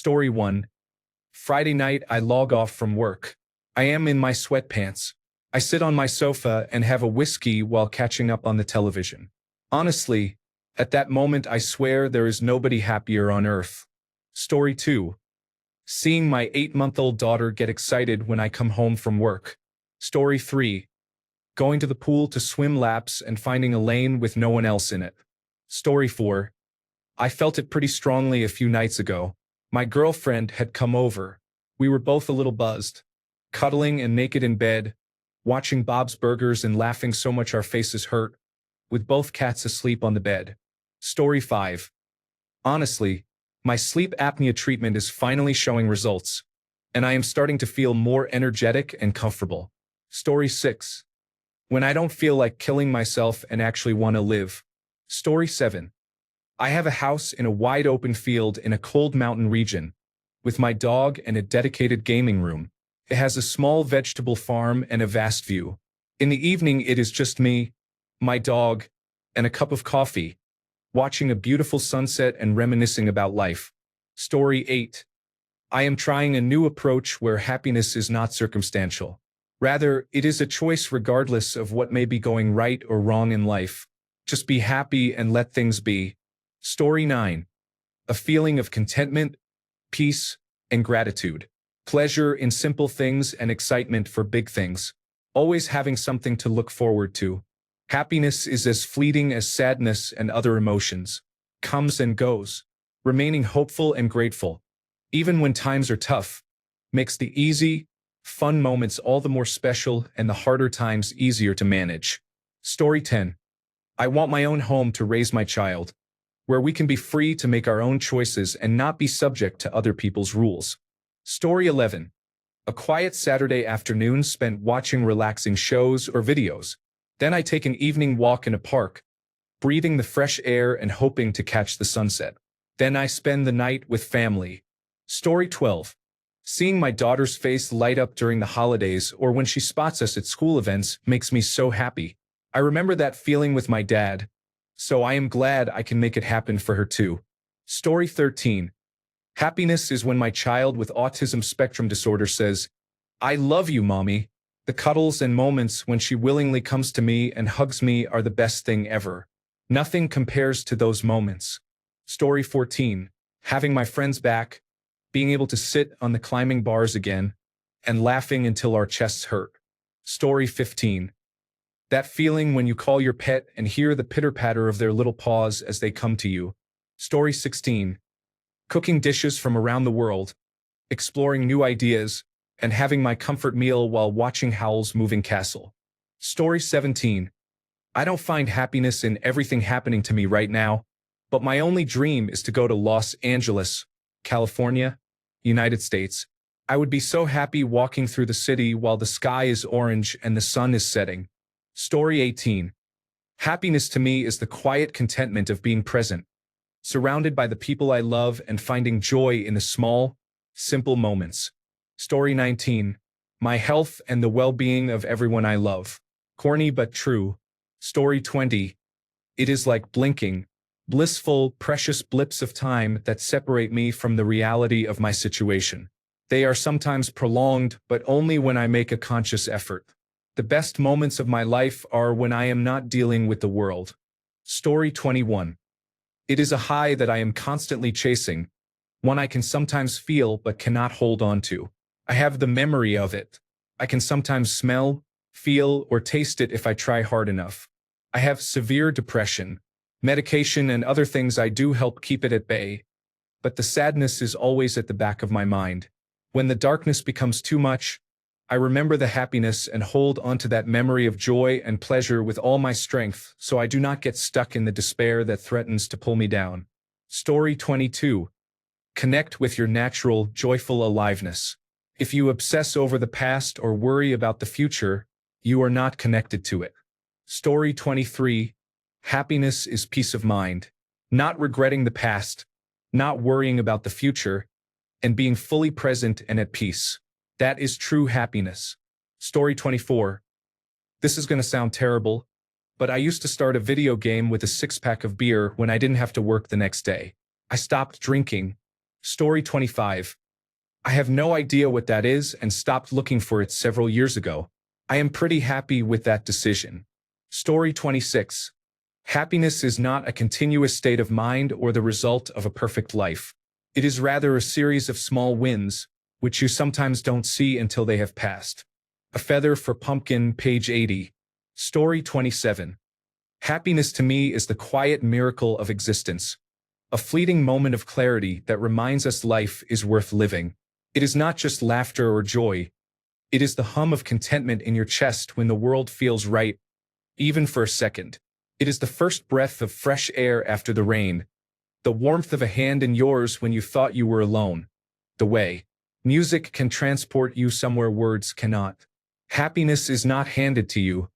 Story 1. Friday night, I log off from work. I am in my sweatpants. I sit on my sofa and have a whiskey while catching up on the television. Honestly, at that moment I swear there is nobody happier on earth. Story 2. Seeing my 8-month-old daughter get excited when I come home from work. Story 3. Going to the pool to swim laps and finding a lane with no one else in it. Story 4. I felt it pretty strongly a few nights ago. My girlfriend had come over. We were both a little buzzed, cuddling and naked in bed, watching Bob's Burgers and laughing so much our faces hurt, with both cats asleep on the bed. Story 5. Honestly, my sleep apnea treatment is finally showing results, and I am starting to feel more energetic and comfortable. Story 6. When I don't feel like killing myself and actually want to live. Story 7. I have a house in a wide open field in a cold mountain region, with my dog and a dedicated gaming room. It has a small vegetable farm and a vast view. In the evening it is just me, my dog, and a cup of coffee, watching a beautiful sunset and reminiscing about life. Story 8. I am trying a new approach where happiness is not circumstantial. Rather, it is a choice regardless of what may be going right or wrong in life. Just be happy and let things be. Story 9. A feeling of contentment, peace, and gratitude. Pleasure in simple things and excitement for big things. Always having something to look forward to. Happiness is as fleeting as sadness and other emotions. Comes and goes. Remaining hopeful and grateful, even when times are tough, makes the easy, fun moments all the more special and the harder times easier to manage. Story 10. I want my own home to raise my child, where we can be free to make our own choices and not be subject to other people's rules. Story 11. A quiet Saturday afternoon spent watching relaxing shows or videos. Then I take an evening walk in a park, breathing the fresh air and hoping to catch the sunset. Then I spend the night with family. Story 12. Seeing my daughter's face light up during the holidays or when she spots us at school events makes me so happy. I remember that feeling with my dad, so I am glad I can make it happen for her too. Story 13. Happiness is when my child with autism spectrum disorder says, "I love you, Mommy." The cuddles and moments when she willingly comes to me and hugs me are the best thing ever. Nothing compares to those moments. Story 14. Having my friends back, being able to sit on the climbing bars again, and laughing until our chests hurt. Story 15. That feeling when you call your pet and hear the pitter-patter of their little paws as they come to you. Story 16. Cooking dishes from around the world, exploring new ideas, and having my comfort meal while watching Howl's Moving Castle. Story 17. I don't find happiness in everything happening to me right now, but my only dream is to go to Los Angeles, California, United States. I would be so happy walking through the city while the sky is orange and the sun is setting. Story 18. Happiness to me is the quiet contentment of being present, surrounded by the people I love and finding joy in the small, simple moments. Story 19. My health and the well-being of everyone I love. Corny but true. Story 20. It is like blinking, blissful, precious blips of time that separate me from the reality of my situation. They are sometimes prolonged, but only when I make a conscious effort. The best moments of my life are when I am not dealing with the world. Story 21. It is a high that I am constantly chasing, one I can sometimes feel but cannot hold on to. I have the memory of it. I can sometimes smell, feel, or taste it if I try hard enough. I have severe depression. Medication and other things I do help keep it at bay, but the sadness is always at the back of my mind. When the darkness becomes too much, I remember the happiness and hold onto that memory of joy and pleasure with all my strength so I do not get stuck in the despair that threatens to pull me down. Story 22. Connect with your natural, joyful aliveness. If you obsess over the past or worry about the future, you are not connected to it. Story 23. Happiness is peace of mind. Not regretting the past, not worrying about the future, and being fully present and at peace. That is true happiness. Story 24. This is going to sound terrible, but I used to start a video game with a 6-pack of beer when I didn't have to work the next day. I stopped drinking, Story 25. I have no idea what that is and stopped looking for it several years ago. I am pretty happy with that decision. Story 26. Happiness is not a continuous state of mind or the result of a perfect life. It is rather a series of small wins, which you sometimes don't see until they have passed. A Feather for Pumpkin, page 80. Story 27. Happiness to me is the quiet miracle of existence. A fleeting moment of clarity that reminds us life is worth living. It is not just laughter or joy. It is the hum of contentment in your chest when the world feels right, even for a second. It is the first breath of fresh air after the rain, the warmth of a hand in yours when you thought you were alone. The way music can transport you somewhere words cannot. Happiness is not handed to you.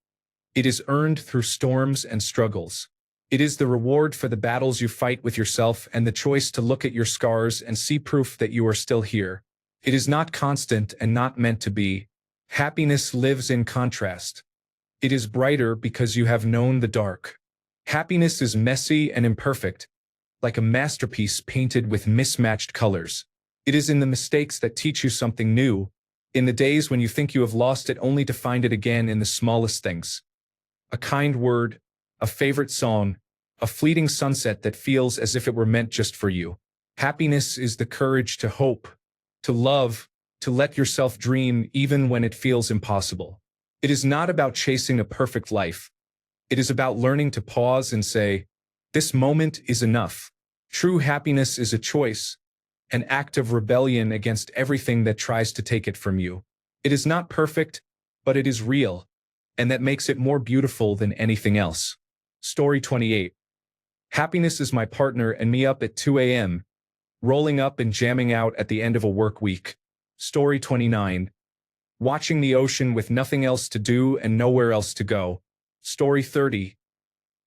It is earned through storms and struggles. It is the reward for the battles you fight with yourself and the choice to look at your scars and see proof that you are still here. It is not constant and not meant to be. Happiness lives in contrast. It is brighter because you have known the dark. Happiness is messy and imperfect, like a masterpiece painted with mismatched colors. It is in the mistakes that teach you something new, in the days when you think you have lost it only to find it again in the smallest things. A kind word, a favorite song, a fleeting sunset that feels as if it were meant just for you. Happiness is the courage to hope, to love, to let yourself dream even when it feels impossible. It is not about chasing a perfect life. It is about learning to pause and say, this moment is enough. True happiness is a choice, an act of rebellion against everything that tries to take it from you. It is not perfect, but it is real, and that makes it more beautiful than anything else. Story 28. Happiness is my partner and me up at 2 a.m., rolling up and jamming out at the end of a work week. Story 29. Watching the ocean with nothing else to do and nowhere else to go. Story 30.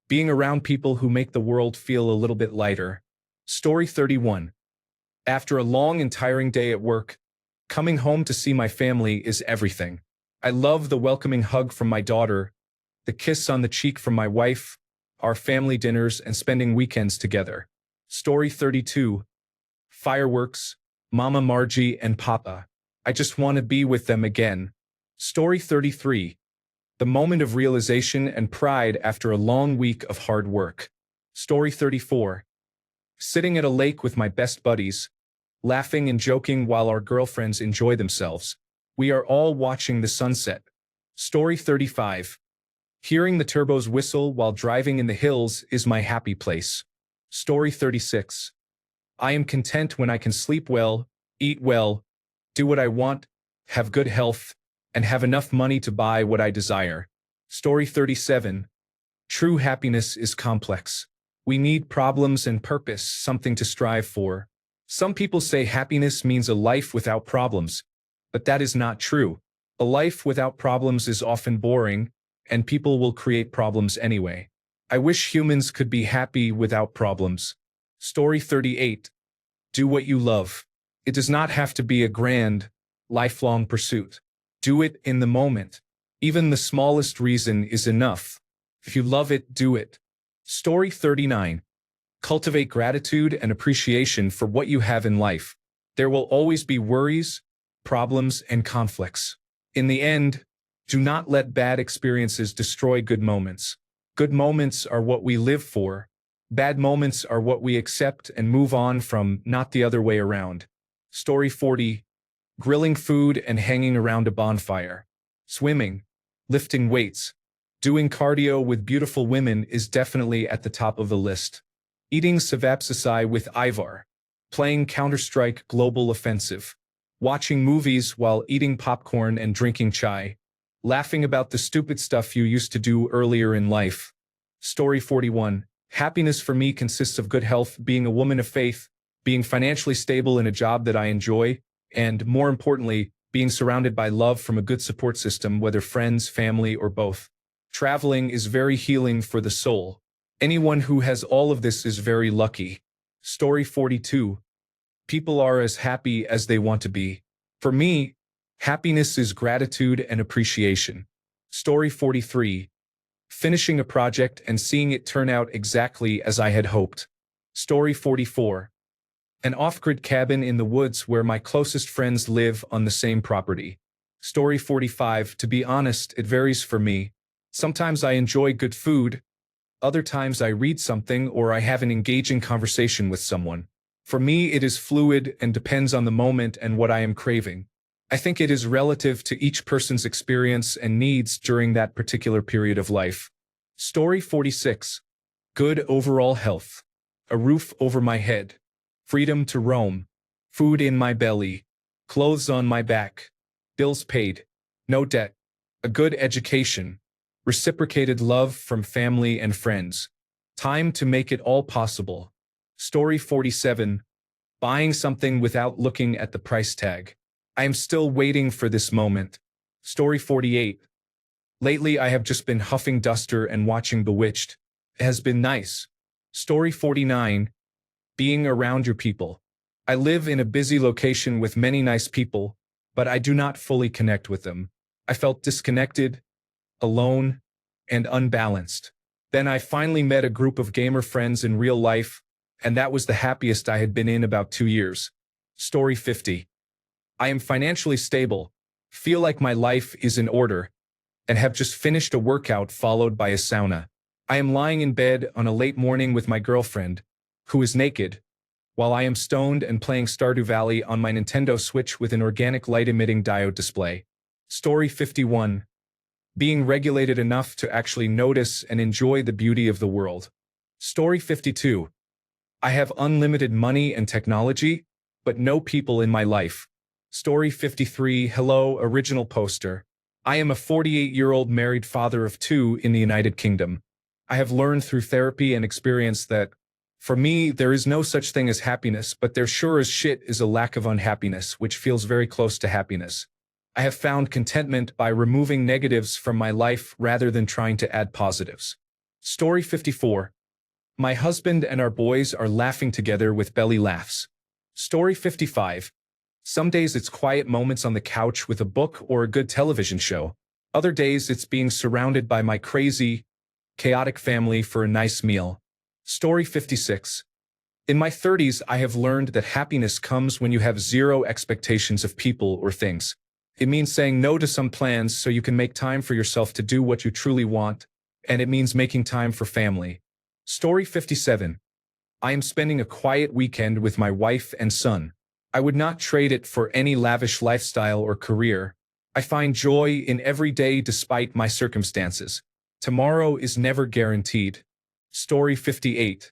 Being around people who make the world feel a little bit lighter. Story 31. After a long and tiring day at work, coming home to see my family is everything. I love the welcoming hug from my daughter, the kiss on the cheek from my wife, our family dinners, and spending weekends together. Story 32. Fireworks, Mama Margie and Papa. I just want to be with them again. Story 33. The moment of realization and pride after a long week of hard work. Story 34. Sitting at a lake with my best buddies, laughing and joking while our girlfriends enjoy themselves. We are all watching the sunset. Story 35. Hearing the turbos whistle while driving in the hills is my happy place. Story 36. I am content when I can sleep well, eat well, do what I want, have good health, and have enough money to buy what I desire. Story 37. True happiness is complex. We need problems and purpose, something to strive for. Some people say happiness means a life without problems, but that is not true. A life without problems is often boring, and people will create problems anyway. I wish humans could be happy without problems. Story 38. Do what you love. It does not have to be a grand, lifelong pursuit. Do it in the moment. Even the smallest reason is enough. If you love it, do it. Story 39. Cultivate gratitude and appreciation for what you have in life. There will always be worries, problems, and conflicts. In the end, do not let bad experiences destroy good moments. Good moments are what we live for. Bad moments are what we accept and move on from, not the other way around. Story 40. Grilling food and hanging around a bonfire. Swimming, lifting weights, doing cardio with beautiful women is definitely at the top of the list. Eating savapsasai with Ivar. Playing Counter-Strike Global Offensive. Watching movies while eating popcorn and drinking chai. Laughing about the stupid stuff you used to do earlier in life. Story 41. Happiness for me consists of good health, being a woman of faith, being financially stable in a job that I enjoy, and, more importantly, being surrounded by love from a good support system, whether friends, family, or both. Traveling is very healing for the soul. Anyone who has all of this is very lucky. Story 42. People are as happy as they want to be. For me, happiness is gratitude and appreciation. Story 43. Finishing a project and seeing it turn out exactly as I had hoped. Story 44. An off-grid cabin in the woods where my closest friends live on the same property. Story 45. To be honest, it varies for me. Sometimes I enjoy good food. Other times I read something or I have an engaging conversation with someone. For me, it is fluid and depends on the moment and what I am craving. I think it is relative to each person's experience and needs during that particular period of life. Story 46. Good overall health. A roof over my head. Freedom to roam. Food in my belly. Clothes on my back. Bills paid. No debt. A good education. Reciprocated love from family and friends. Time to make it all possible. Story 47. Buying something without looking at the price tag. I am still waiting for this moment. Story 48. Lately I have just been huffing duster and watching Bewitched. It has been nice. Story 49. Being around your people. I live in a busy location with many nice people, but I do not fully connect with them. I felt disconnected, alone, and unbalanced. Then I finally met a group of gamer friends in real life, and that was the happiest I had been in about 2 years. Story 50. I am financially stable, feel like my life is in order, and have just finished a workout followed by a sauna. I am lying in bed on a late morning with my girlfriend, who is naked, while I am stoned and playing Stardew Valley on my Nintendo Switch with an organic light-emitting diode display. Story 51. Being regulated enough to actually notice and enjoy the beauty of the world. Story 52. I have unlimited money and technology, but no people in my life. Story 53. Hello, original poster. I am a 48-year-old married father of 2 in the United Kingdom. I have learned through therapy and experience that, for me, there is no such thing as happiness, but there sure as shit is a lack of unhappiness, which feels very close to happiness. I have found contentment by removing negatives from my life rather than trying to add positives. Story 54. My husband and our boys are laughing together with belly laughs. Story 55. Some days it's quiet moments on the couch with a book or a good television show. Other days it's being surrounded by my crazy, chaotic family for a nice meal. Story 56. In my 30s, I have learned that happiness comes when you have zero expectations of people or things. It means saying no to some plans so you can make time for yourself to do what you truly want, and it means making time for family. Story 57. I am spending a quiet weekend with my wife and son. I would not trade it for any lavish lifestyle or career. I find joy in every day despite my circumstances. Tomorrow is never guaranteed. Story 58.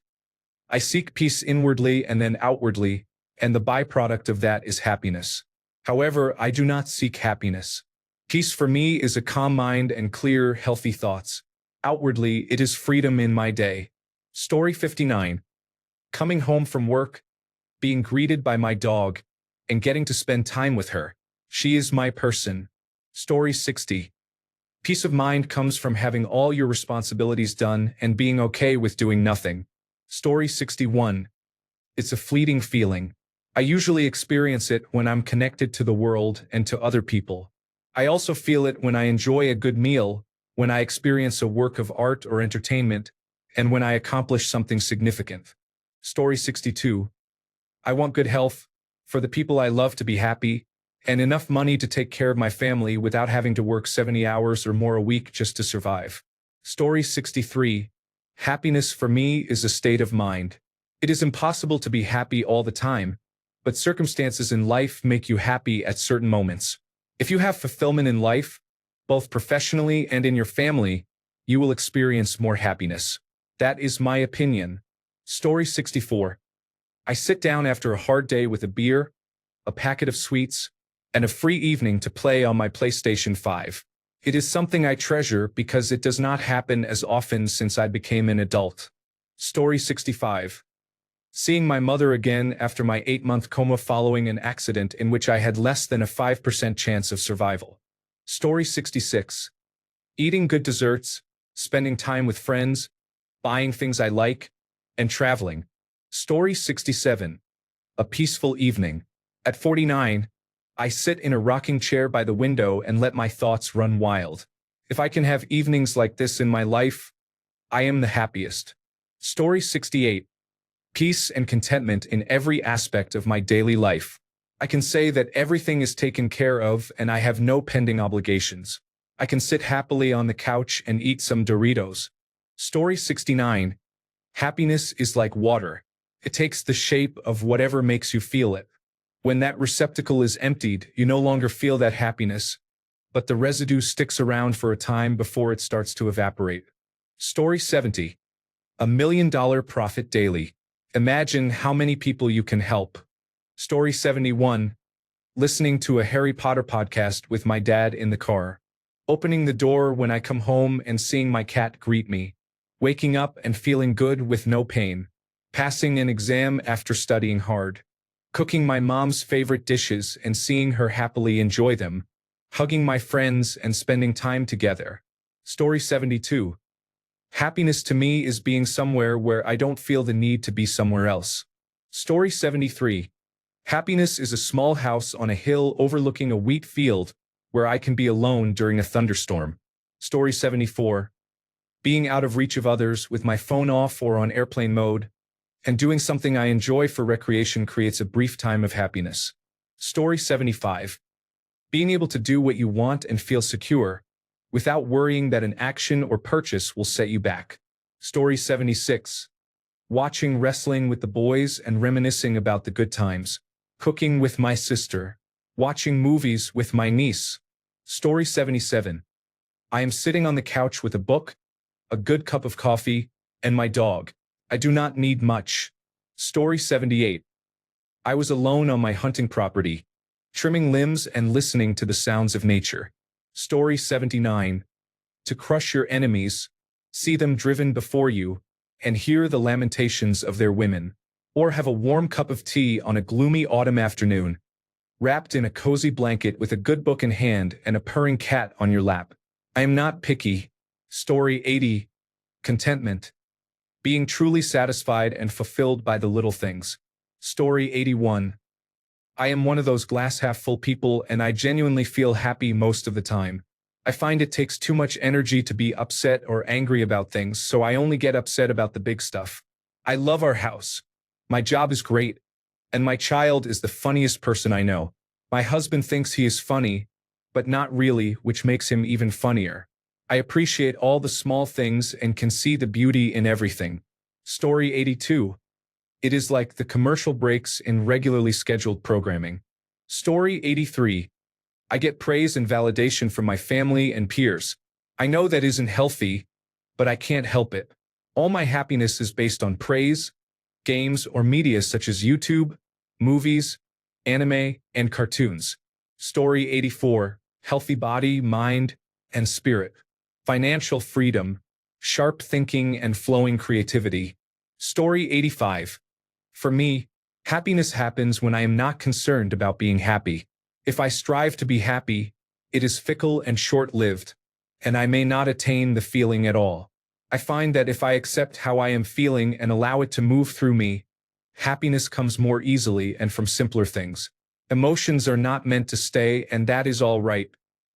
I seek peace inwardly and then outwardly, and the byproduct of that is happiness. However, I do not seek happiness. Peace for me is a calm mind and clear, healthy thoughts. Outwardly, it is freedom in my day. Story 59. Coming home from work, being greeted by my dog, and getting to spend time with her. She is my person. Story 60. Peace of mind comes from having all your responsibilities done and being okay with doing nothing. Story 61. It's a fleeting feeling. I usually experience it when I'm connected to the world and to other people. I also feel it when I enjoy a good meal, when I experience a work of art or entertainment, and when I accomplish something significant. Story 62. I want good health, for the people I love to be happy, and enough money to take care of my family without having to work 70 hours or more a week just to survive. Story 63. Happiness for me is a state of mind. It is impossible to be happy all the time, but circumstances in life make you happy at certain moments. If you have fulfillment in life, both professionally and in your family, you will experience more happiness. That is my opinion. Story 64. I sit down after a hard day with a beer, a packet of sweets, and a free evening to play on my PlayStation 5. It is something I treasure because it does not happen as often since I became an adult. Story 65. Seeing my mother again after my 8-month coma following an accident in which I had less than a 5% chance of survival. Story 66. Eating good desserts, spending time with friends, buying things I like, and traveling. Story 67. A peaceful evening. At 49, I sit in a rocking chair by the window and let my thoughts run wild. If I can have evenings like this in my life, I am the happiest. Story 68. peace and contentment in every aspect of my daily life. I can say that everything is taken care of and I have no pending obligations. I can sit happily on the couch and eat some Doritos. Story 69. Happiness is like water. It takes the shape of whatever makes you feel it. When that receptacle is emptied, you no longer feel that happiness, but the residue sticks around for a time before it starts to evaporate. Story 70. $1 million profit daily. Imagine how many people you can help. Story 71. Listening to a Harry Potter podcast with my dad in the car. Opening the door when I come home and seeing my cat greet me. Waking up and feeling good with no pain. Passing an exam after studying hard. Cooking my mom's favorite dishes and seeing her happily enjoy them. Hugging my friends and spending time together. Story 72. Happiness to me is being somewhere where I don't feel the need to be somewhere else. Story 73. Happiness is a small house on a hill overlooking a wheat field where I can be alone during a thunderstorm. Story 74. Being out of reach of others with my phone off or on airplane mode, and doing something I enjoy for recreation creates a brief time of happiness. Story 75. Being able to do what you want and feel secure, without worrying that an action or purchase will set you back. Story 76. Watching wrestling with the boys and reminiscing about the good times. Cooking with my sister. Watching movies with my niece. Story 77. I am sitting on the couch with a book, a good cup of coffee, and my dog. I do not need much. Story 78. I was alone on my hunting property, trimming limbs and listening to the sounds of nature. Story 79. To crush your enemies, see them driven before you, and hear the lamentations of their women. Or have a warm cup of tea on a gloomy autumn afternoon, wrapped in a cozy blanket with a good book in hand and a purring cat on your lap. I am not picky. Story 80. Contentment. Being truly satisfied and fulfilled by the little things. Story 81. I am one of those glass half full people and I genuinely feel happy most of the time. I find it takes too much energy to be upset or angry about things, so I only get upset about the big stuff. I love our house. My job is great. And my child is the funniest person I know. My husband thinks he is funny, but not really, which makes him even funnier. I appreciate all the small things and can see the beauty in everything. Story 82. It is like the commercial breaks in regularly scheduled programming. Story 83. I get praise and validation from my family and peers. I know that isn't healthy, but I can't help it. All my happiness is based on praise, games, or media such as YouTube, movies, anime, and cartoons. Story 84. Healthy body, mind, and spirit. Financial freedom, sharp thinking, and flowing creativity. Story 85. For me, happiness happens when I am not concerned about being happy. If I strive to be happy, it is fickle and short-lived, and I may not attain the feeling at all. I find that if I accept how I am feeling and allow it to move through me, happiness comes more easily and from simpler things. Emotions are not meant to stay, and that is all right.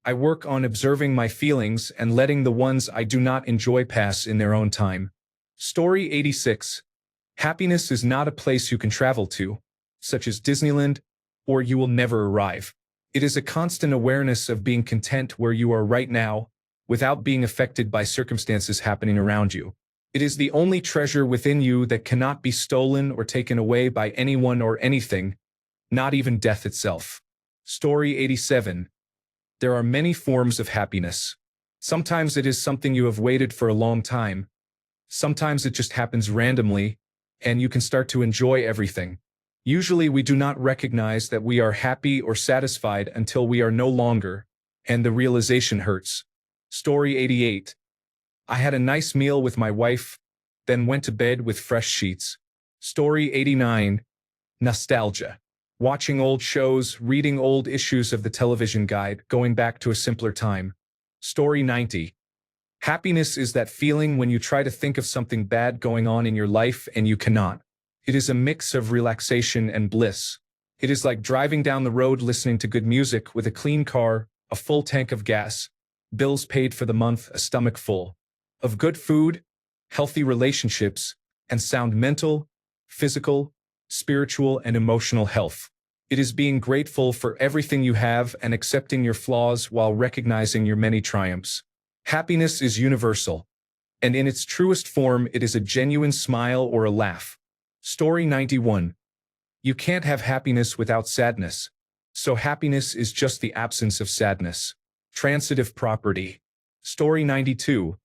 I work on observing my feelings and letting the ones I do not enjoy pass in their own time. Story 86. Happiness is not a place you can travel to, such as Disneyland, or you will never arrive. It is a constant awareness of being content where you are right now, without being affected by circumstances happening around you. It is the only treasure within you that cannot be stolen or taken away by anyone or anything, not even death itself. Story 87. There are many forms of happiness. Sometimes it is something you have waited for a long time. Sometimes it just happens randomly, and you can start to enjoy everything. Usually we do not recognize that we are happy or satisfied until we are no longer, and the realization hurts. Story 88. I had a nice meal with my wife, then went to bed with fresh sheets. Story 89. Nostalgia. Watching old shows, reading old issues of the television guide, going back to a simpler time. Story 90. Happiness is that feeling when you try to think of something bad going on in your life and you cannot. It is a mix of relaxation and bliss. It is like driving down the road listening to good music with a clean car, a full tank of gas, bills paid for the month, a stomach full of good food, healthy relationships, and sound mental, physical, spiritual, and emotional health. It is being grateful for everything you have and accepting your flaws while recognizing your many triumphs. Happiness is universal, and in its truest form, it is a genuine smile or a laugh. Story 91. You can't have happiness without sadness, so happiness is just the absence of sadness. Transitive property. Story 92.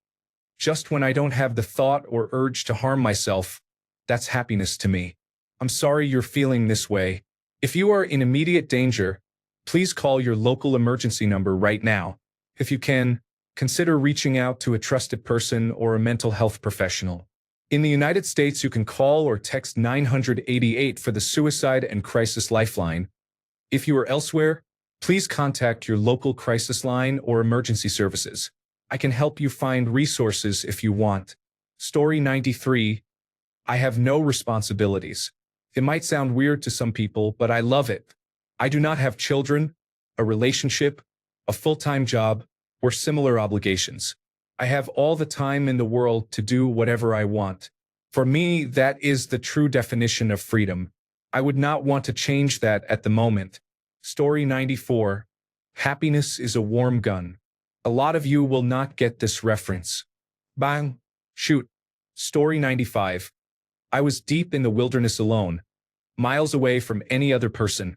Just when I don't have the thought or urge to harm myself, that's happiness to me. I'm sorry you're feeling this way. If you are in immediate danger, please call your local emergency number right now. If you can, consider reaching out to a trusted person or a mental health professional. In the United States, you can call or text 988 for the Suicide and Crisis Lifeline. If you are elsewhere, please contact your local crisis line or emergency services. I can help you find resources if you want. Story 93. I have no responsibilities. It might sound weird to some people, but I love it. I do not have children, a relationship, a full-time job, or similar obligations. I have all the time in the world to do whatever I want. For me, that is the true definition of freedom. I would not want to change that at the moment. Story 94. Happiness is a warm gun. A lot of you will not get this reference. Bang! Shoot. Story 95. I was deep in the wilderness alone, miles away from any other person,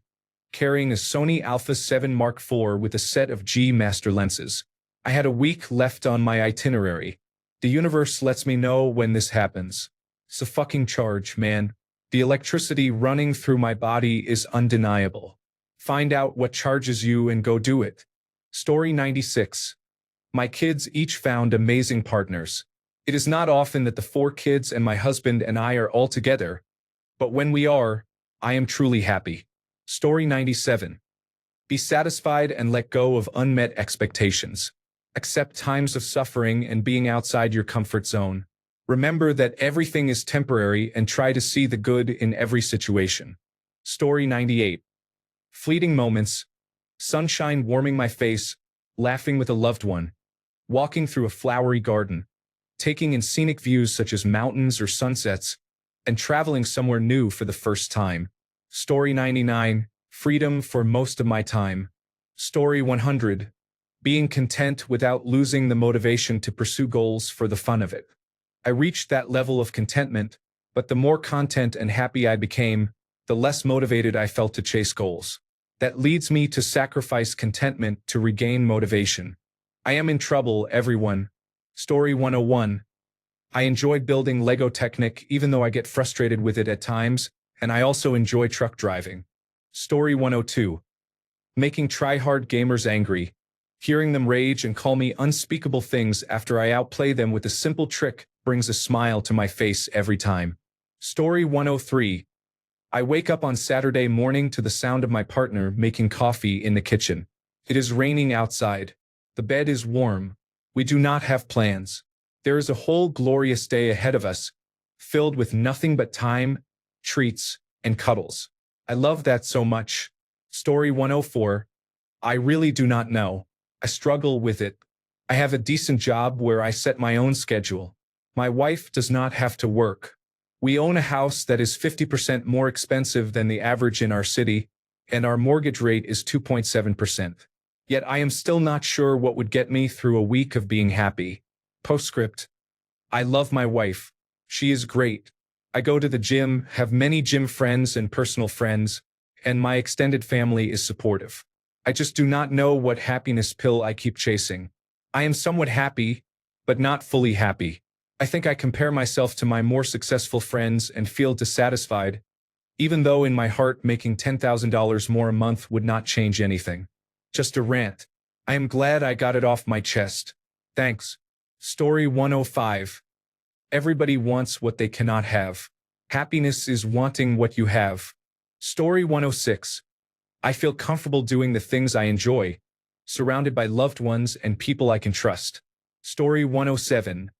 carrying a Sony Alpha 7 Mark IV with a set of G Master lenses. I had a week left on my itinerary. The universe lets me know when this happens. It's a fucking charge, man. The electricity running through my body is undeniable. Find out what charges you and go do it. Story 96. My kids each found amazing partners. It is not often that the 4 kids and my husband and I are all together, but when we are, I am truly happy. Story 97. Be satisfied and let go of unmet expectations. Accept times of suffering and being outside your comfort zone. Remember that everything is temporary and try to see the good in every situation. Story 98. Fleeting moments. Sunshine warming my face, laughing with a loved one, walking through a flowery garden, taking in scenic views such as mountains or sunsets, and traveling somewhere new for the first time. Story 99. Freedom for most of my time. Story 100. Being content without losing the motivation to pursue goals for the fun of it. I reached that level of contentment, but the more content and happy I became, the less motivated I felt to chase goals. That leads me to sacrifice contentment to regain motivation. I am in trouble, everyone. Story 101. I enjoy building Lego Technic even though I get frustrated with it at times, and I also enjoy truck driving. Story 102. Making try-hard gamers angry. Hearing them rage and call me unspeakable things after I outplay them with a simple trick brings a smile to my face every time. Story 103. I wake up on Saturday morning to the sound of my partner making coffee in the kitchen. It is raining outside. The bed is warm. We do not have plans. There is a whole glorious day ahead of us, filled with nothing but time, treats, and cuddles. I love that so much. Story 104. I really do not know. I struggle with it. I have a decent job where I set my own schedule. My wife does not have to work. We own a house that is 50% more expensive than the average in our city, and our mortgage rate is 2.7%. Yet I am still not sure what would get me through a week of being happy. Postscript. I love my wife. She is great. I go to the gym, have many gym friends and personal friends, and my extended family is supportive. I just do not know what happiness pill I keep chasing. I am somewhat happy, but not fully happy. I think I compare myself to my more successful friends and feel dissatisfied, even though in my heart making $10,000 more a month would not change anything. Just a rant. I am glad I got it off my chest. Thanks. Story 105. Everybody wants what they cannot have. Happiness is wanting what you have. Story 106. I feel comfortable doing the things I enjoy, surrounded by loved ones and people I can trust. Story 107.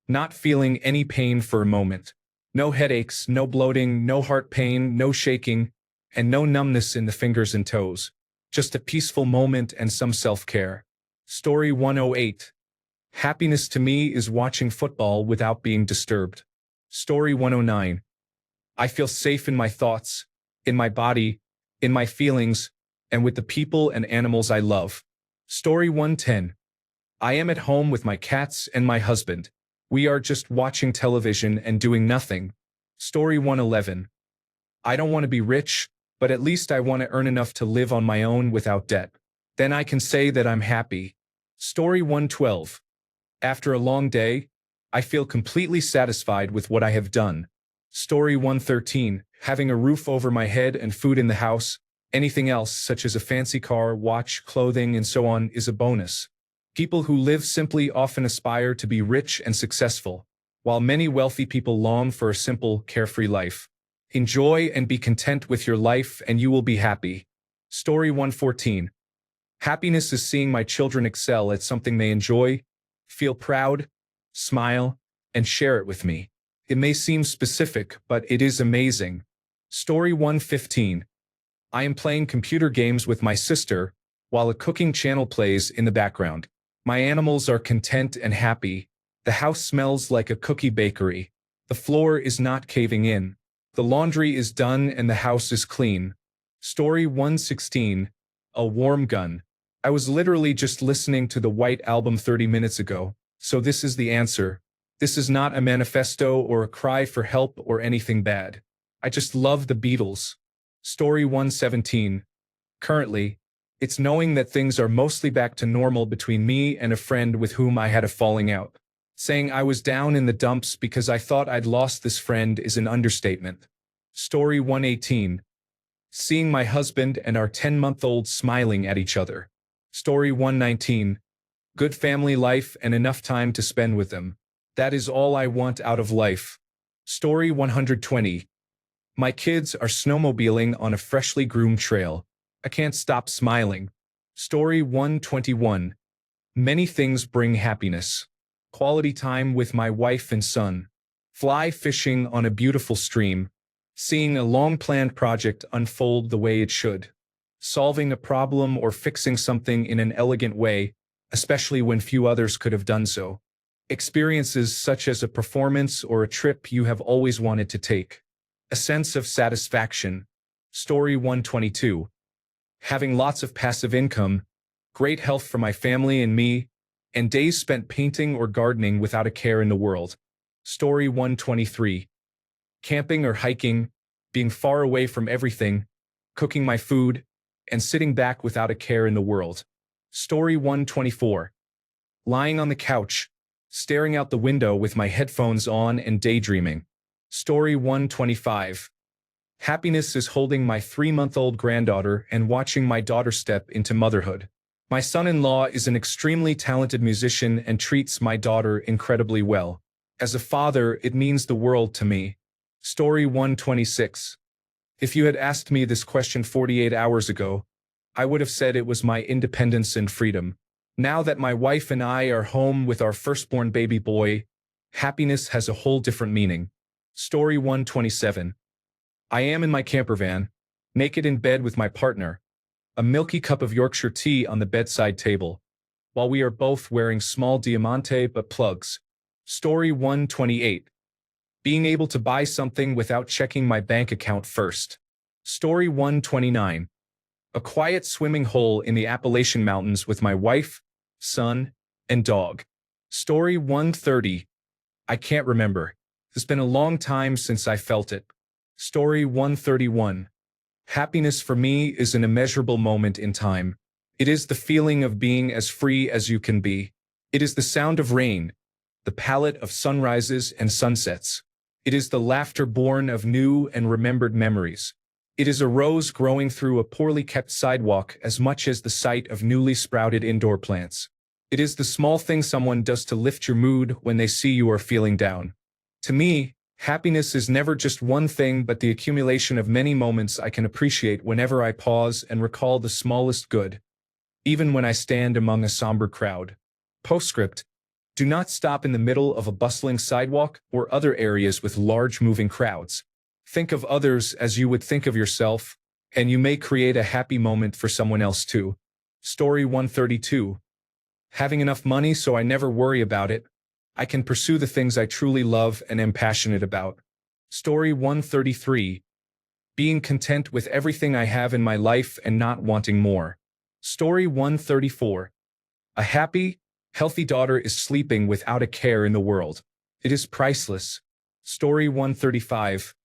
Not feeling any pain for a moment. No headaches, no bloating, no heart pain, no shaking, and no numbness in the fingers and toes. Just a peaceful moment and some self-care. Story 108. Happiness to me is watching football without being disturbed. Story 109. I feel safe in my thoughts, in my body, in my feelings, and with the people and animals I love. Story 110. I am at home with my cats and my husband. We are just watching television and doing nothing. Story 111. I don't want to be rich, but at least I want to earn enough to live on my own without debt. Then I can say that I'm happy. Story 112. After a long day, I feel completely satisfied with what I have done. Story 113. Having a roof over my head and food in the house, anything else, such as a fancy car, watch, clothing, and so on, is a bonus. People who live simply often aspire to be rich and successful, while many wealthy people long for a simple, carefree life. Enjoy and be content with your life and you will be happy. Story 114. Happiness is seeing my children excel at something they enjoy, feel proud, smile, and share it with me. It may seem specific, but it is amazing. Story 115. I am playing computer games with my sister, while a cooking channel plays in the background. My animals are content and happy. The house smells like a cookie bakery. The floor is not caving in. The laundry is done and the house is clean. Story 116. A warm gun. I was literally just listening to the White Album 30 minutes ago, so this is the answer. This is not a manifesto or a cry for help or anything bad. I just love the Beatles. Story 117. Currently, it's knowing that things are mostly back to normal between me and a friend with whom I had a falling out. Saying I was down in the dumps because I thought I'd lost this friend is an understatement. Story 118. Seeing my husband and our 10-month-old smiling at each other. Story 119. Good family life and enough time to spend with them. That is all I want out of life. Story 120. My kids are snowmobiling on a freshly groomed trail. I can't stop smiling. Story 121. Many things bring happiness. Quality time with my wife and son. Fly fishing on a beautiful stream. Seeing a long-planned project unfold the way it should. Solving a problem or fixing something in an elegant way, especially when few others could have done so. Experiences such as a performance or a trip you have always wanted to take. A sense of satisfaction. Story 122. Having lots of passive income, great health for my family and me, and days spent painting or gardening without a care in the world. Story 123. Camping or hiking, being far away from everything, cooking my food, and sitting back without a care in the world. Story 124. Lying on the couch, staring out the window with my headphones on and daydreaming. Story 125. Happiness is holding my 3-month-old granddaughter and watching my daughter step into motherhood. My son-in-law is an extremely talented musician and treats my daughter incredibly well. As a father, it means the world to me. Story 126. If you had asked me this question 48 hours ago, I would have said it was my independence and freedom. Now that my wife and I are home with our firstborn baby boy, happiness has a whole different meaning. Story 127. I am in my camper van, naked in bed with my partner, a milky cup of Yorkshire tea on the bedside table, while we are both wearing small Diamante butt plugs. Story 128. Being able to buy something without checking my bank account first. Story 129. A quiet swimming hole in the Appalachian Mountains with my wife, son, and dog. Story 130. I can't remember. It's been a long time since I felt it. Story 131. Happiness for me is an immeasurable moment in time. It is the feeling of being as free as you can be. It is the sound of rain, the palette of sunrises and sunsets. It is the laughter born of new and remembered memories. It is a rose growing through a poorly kept sidewalk as much as the sight of newly sprouted indoor plants. It is the small thing someone does to lift your mood when they see you are feeling down. To me, happiness is never just one thing but the accumulation of many moments I can appreciate whenever I pause and recall the smallest good, even when I stand among a somber crowd. Postscript. Do not stop in the middle of a bustling sidewalk or other areas with large moving crowds. Think of others as you would think of yourself, and you may create a happy moment for someone else too. Story 132. Having enough money so I never worry about it. I can pursue the things I truly love and am passionate about. Story 133. Being content with everything I have in my life and not wanting more. Story 134. A happy, healthy daughter is sleeping without a care in the world. It is priceless. Story 135.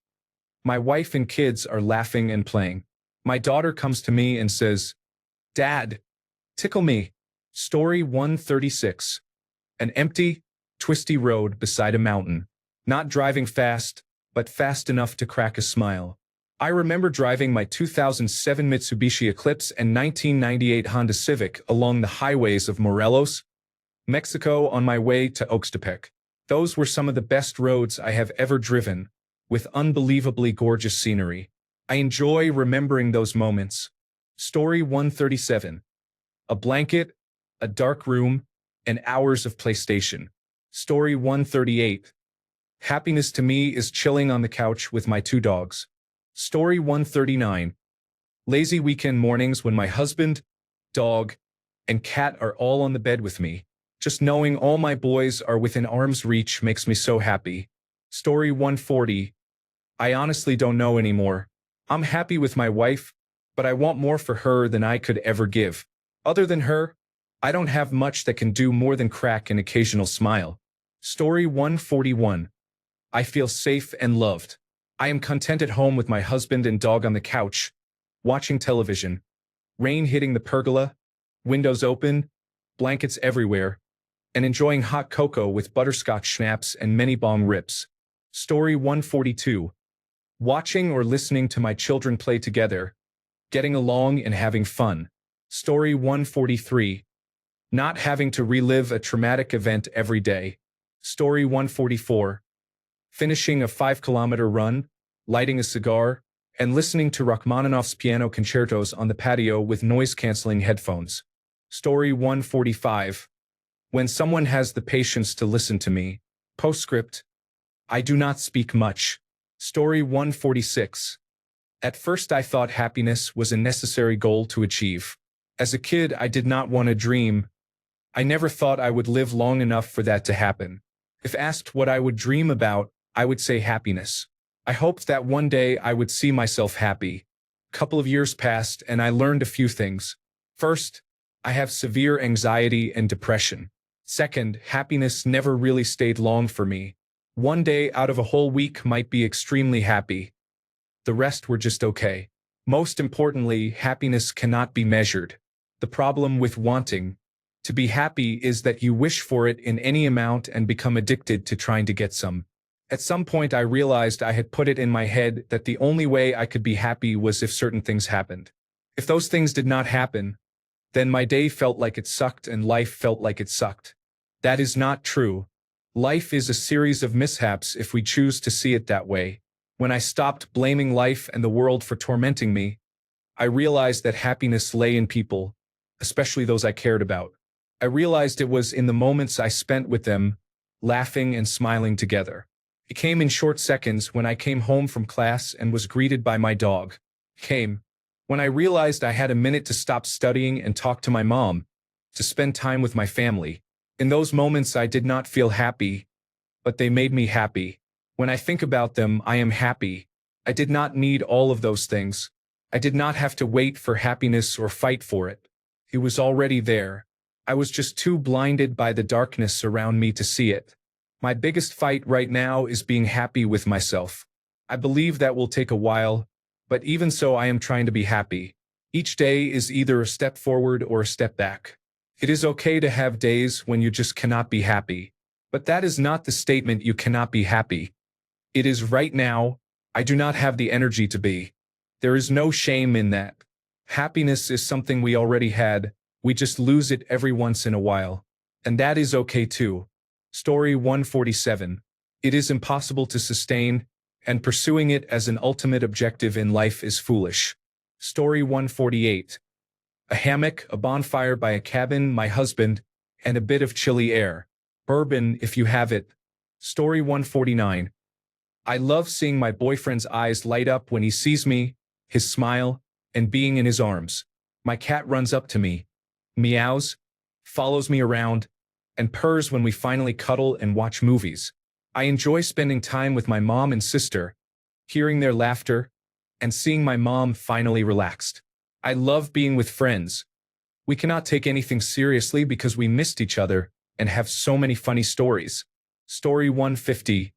My wife and kids are laughing and playing. My daughter comes to me and says, "Dad, tickle me." Story 136. An empty, twisty road beside a mountain. Not driving fast, but fast enough to crack a smile. I remember driving my 2007 Mitsubishi Eclipse and 1998 Honda Civic along the highways of Morelos, Mexico on my way to Oaxtepec. Those were some of the best roads I have ever driven, with unbelievably gorgeous scenery. I enjoy remembering those moments. Story 137. A blanket, a dark room, and hours of PlayStation. Story 138. Happiness to me is chilling on the couch with my two dogs. Story 139. Lazy weekend mornings when my husband, dog, and cat are all on the bed with me. Just knowing all my boys are within arm's reach makes me so happy. Story 140. I honestly don't know anymore. I'm happy with my wife, but I want more for her than I could ever give. Other than her, I don't have much that can do more than crack an occasional smile. Story 141. I feel safe and loved. I am content at home with my husband and dog on the couch, watching television. Rain hitting the pergola, windows open, blankets everywhere, and enjoying hot cocoa with butterscotch schnapps and many bong rips. Story 142. Watching or listening to my children play together, getting along and having fun. Story 143. Not having to relive a traumatic event every day. Story 144. Finishing a 5-kilometer run, lighting a cigar, and listening to Rachmaninoff's piano concertos on the patio with noise-canceling headphones. Story 145. When someone has the patience to listen to me. Postscript. I do not speak much. Story 146. At first I thought happiness was a necessary goal to achieve. As a kid, I did not want to dream. I never thought I would live long enough for that to happen. If asked what I would dream about, I would say happiness. I hoped that one day I would see myself happy. A couple of years passed and I learned a few things. First, I have severe anxiety and depression. Second, happiness never really stayed long for me. One day out of a whole week might be extremely happy. The rest were just okay. Most importantly, happiness cannot be measured. The problem with wanting to be happy is that you wish for it in any amount and become addicted to trying to get some. At some point I realized I had put it in my head that the only way I could be happy was if certain things happened. If those things did not happen, then my day felt like it sucked and life felt like it sucked. That is not true. Life is a series of mishaps if we choose to see it that way. When I stopped blaming life and the world for tormenting me, I realized that happiness lay in people, especially those I cared about. I realized it was in the moments I spent with them, laughing and smiling together. It came in short seconds when I came home from class and was greeted by my dog. Came when I realized I had a minute to stop studying and talk to my mom, to spend time with my family. In those moments I did not feel happy, but they made me happy. When I think about them, I am happy. I did not need all of those things. I did not have to wait for happiness or fight for it. It was already there. I was just too blinded by the darkness around me to see it. My biggest fight right now is being happy with myself. I believe that will take a while, but even so I am trying to be happy. Each day is either a step forward or a step back. It is okay to have days when you just cannot be happy. But that is not the statement you cannot be happy. It is right now, I do not have the energy to be. There is no shame in that. Happiness is something we already had, we just lose it every once in a while. And that is okay too. Story 147. It is impossible to sustain, and pursuing it as an ultimate objective in life is foolish. Story 148. A hammock, a bonfire by a cabin, my husband, and a bit of chilly air. Bourbon, if you have it. Story 149. I love seeing my boyfriend's eyes light up when he sees me, his smile, and being in his arms. My cat runs up to me, meows, follows me around, and purrs when we finally cuddle and watch movies. I enjoy spending time with my mom and sister, hearing their laughter, and seeing my mom finally relaxed. I love being with friends. We cannot take anything seriously because we missed each other and have so many funny stories. Story 150.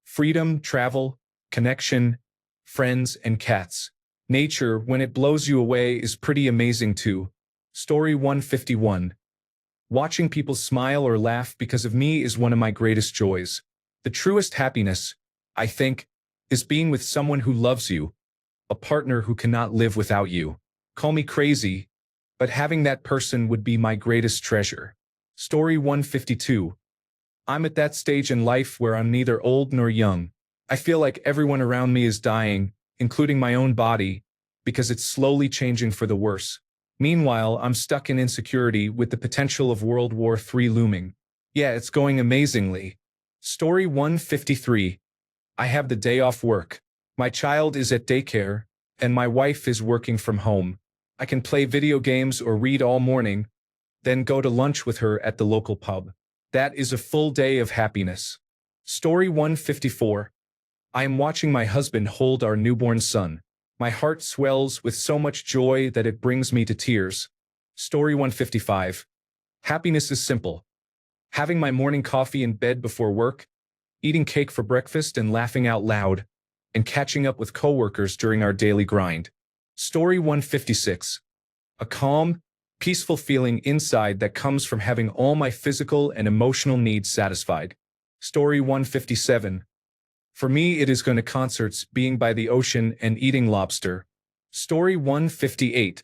Freedom, travel, connection, friends, and cats. Nature, when it blows you away, is pretty amazing too. Story 151. Watching people smile or laugh because of me is one of my greatest joys. The truest happiness, I think, is being with someone who loves you, a partner who cannot live without you. Call me crazy, but having that person would be my greatest treasure. Story 152. I'm at that stage in life where I'm neither old nor young. I feel like everyone around me is dying, including my own body, because it's slowly changing for the worse. Meanwhile, I'm stuck in insecurity with the potential of World War III looming. Yeah, it's going amazingly. Story 153. I have the day off work. My child is at daycare, and my wife is working from home. I can play video games or read all morning, then go to lunch with her at the local pub. That is a full day of happiness. Story 154. I am watching my husband hold our newborn son. My heart swells with so much joy that it brings me to tears. Story 155. Happiness is simple. Having my morning coffee in bed before work, eating cake for breakfast and laughing out loud, and catching up with coworkers during our daily grind. Story 156. A calm, peaceful feeling inside that comes from having all my physical and emotional needs satisfied. Story 157. For me, it is going to concerts, being by the ocean, and eating lobster. Story 158.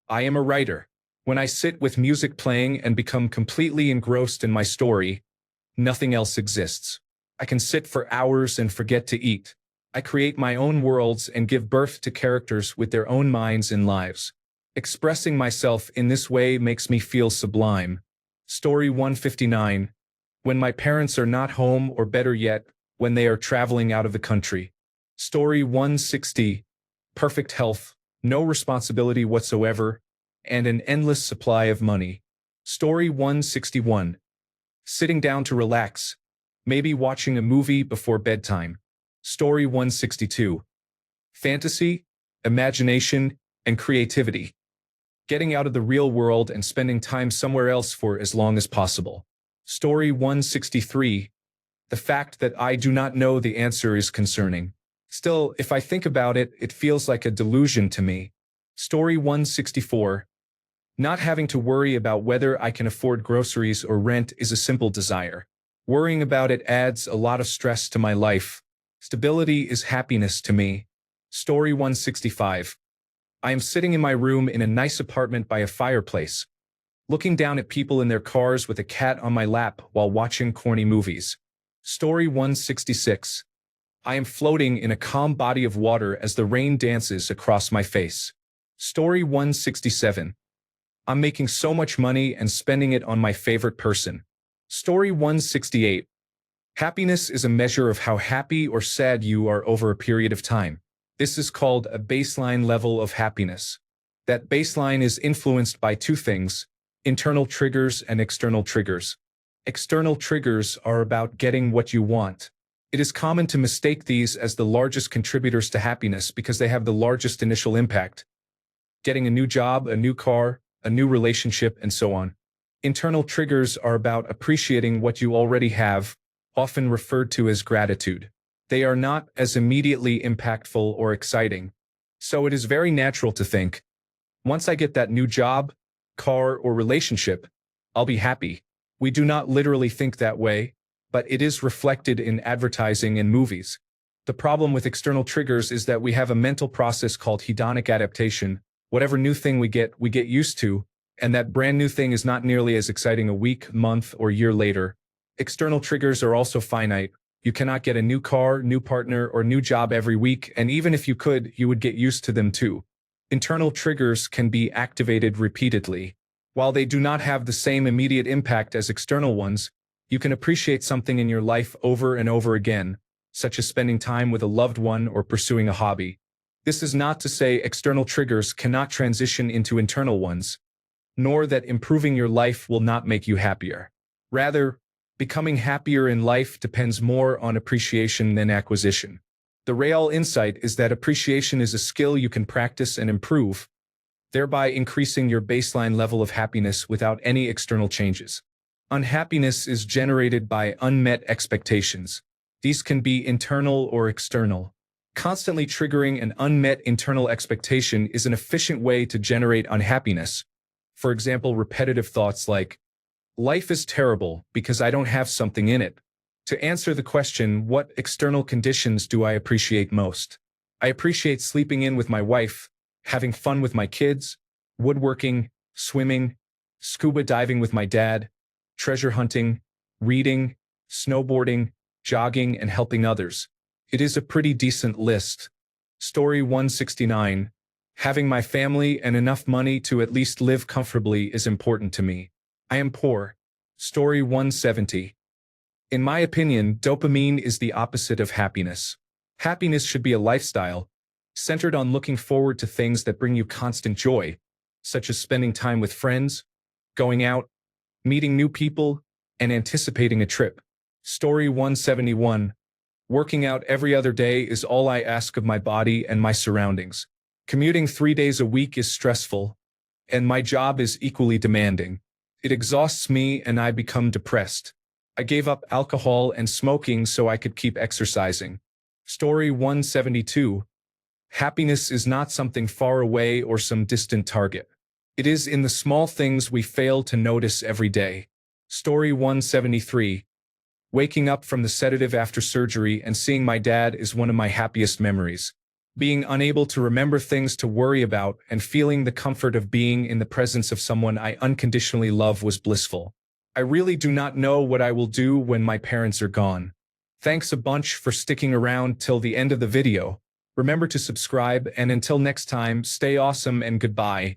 I am a writer. When I sit with music playing and become completely engrossed in my story, nothing else exists. I can sit for hours and forget to eat. I create my own worlds and give birth to characters with their own minds and lives. Expressing myself in this way makes me feel sublime. Story 159. When my parents are not home, or better yet, when they are traveling out of the country. Story 160. Perfect health, no responsibility whatsoever, and an endless supply of money. Story 161. Sitting down to relax, maybe watching a movie before bedtime. Story 162. Fantasy, imagination, and creativity. Getting out of the real world and spending time somewhere else for as long as possible. Story 163. The fact that I do not know the answer is concerning. Still, if I think about it, it feels like a delusion to me. Story 164. Not having to worry about whether I can afford groceries or rent is a simple desire. Worrying about it adds a lot of stress to my life. Stability is happiness to me. Story 165. I am sitting in my room in a nice apartment by a fireplace, looking down at people in their cars with a cat on my lap while watching corny movies. Story 166. I am floating in a calm body of water as the rain dances across my face. Story 167. I'm making so much money and spending it on my favorite person. Story 168. Happiness is a measure of how happy or sad you are over a period of time. This is called a baseline level of happiness. That baseline is influenced by two things: internal triggers and external triggers. External triggers are about getting what you want. It is common to mistake these as the largest contributors to happiness because they have the largest initial impact. Getting a new job, a new car, a new relationship, and so on. Internal triggers are about appreciating what you already have, often referred to as gratitude. They are not as immediately impactful or exciting. So it is very natural to think, once I get that new job, car, or relationship, I'll be happy. We do not literally think that way, but it is reflected in advertising and movies. The problem with external triggers is that we have a mental process called hedonic adaptation. Whatever new thing we get used to, and that brand new thing is not nearly as exciting a week, month, or year later. External triggers are also finite. You cannot get a new car, new partner, or new job every week, and even if you could, you would get used to them too. Internal triggers can be activated repeatedly. While they do not have the same immediate impact as external ones, you can appreciate something in your life over and over again, such as spending time with a loved one or pursuing a hobby. This is not to say external triggers cannot transition into internal ones, nor that improving your life will not make you happier. Rather, becoming happier in life depends more on appreciation than acquisition. The real insight is that appreciation is a skill you can practice and improve, thereby increasing your baseline level of happiness without any external changes. Unhappiness is generated by unmet expectations. These can be internal or external. Constantly triggering an unmet internal expectation is an efficient way to generate unhappiness. For example, repetitive thoughts like, "Life is terrible because I don't have something in it." To answer the question, what external conditions do I appreciate most? I appreciate sleeping in with my wife, having fun with my kids, woodworking, swimming, scuba diving with my dad, treasure hunting, reading, snowboarding, jogging, and helping others. It is a pretty decent list. Story 169. Having my family and enough money to at least live comfortably is important to me. I am poor. Story 170. In my opinion, dopamine is the opposite of happiness. Happiness should be a lifestyle, centered on looking forward to things that bring you constant joy, such as spending time with friends, going out, meeting new people, and anticipating a trip. Story 171. Working out every other day is all I ask of my body and my surroundings. Commuting 3 days a week is stressful, and my job is equally demanding. It exhausts me and I become depressed. I gave up alcohol and smoking so I could keep exercising. Story 172. Happiness is not something far away or some distant target. It is in the small things we fail to notice every day. Story 173. Waking up from the sedative after surgery and seeing my dad is one of my happiest memories. Being unable to remember things to worry about and feeling the comfort of being in the presence of someone I unconditionally love was blissful. I really do not know what I will do when my parents are gone. Thanks a bunch for sticking around till the end of the video. Remember to subscribe, and until next time, stay awesome and goodbye.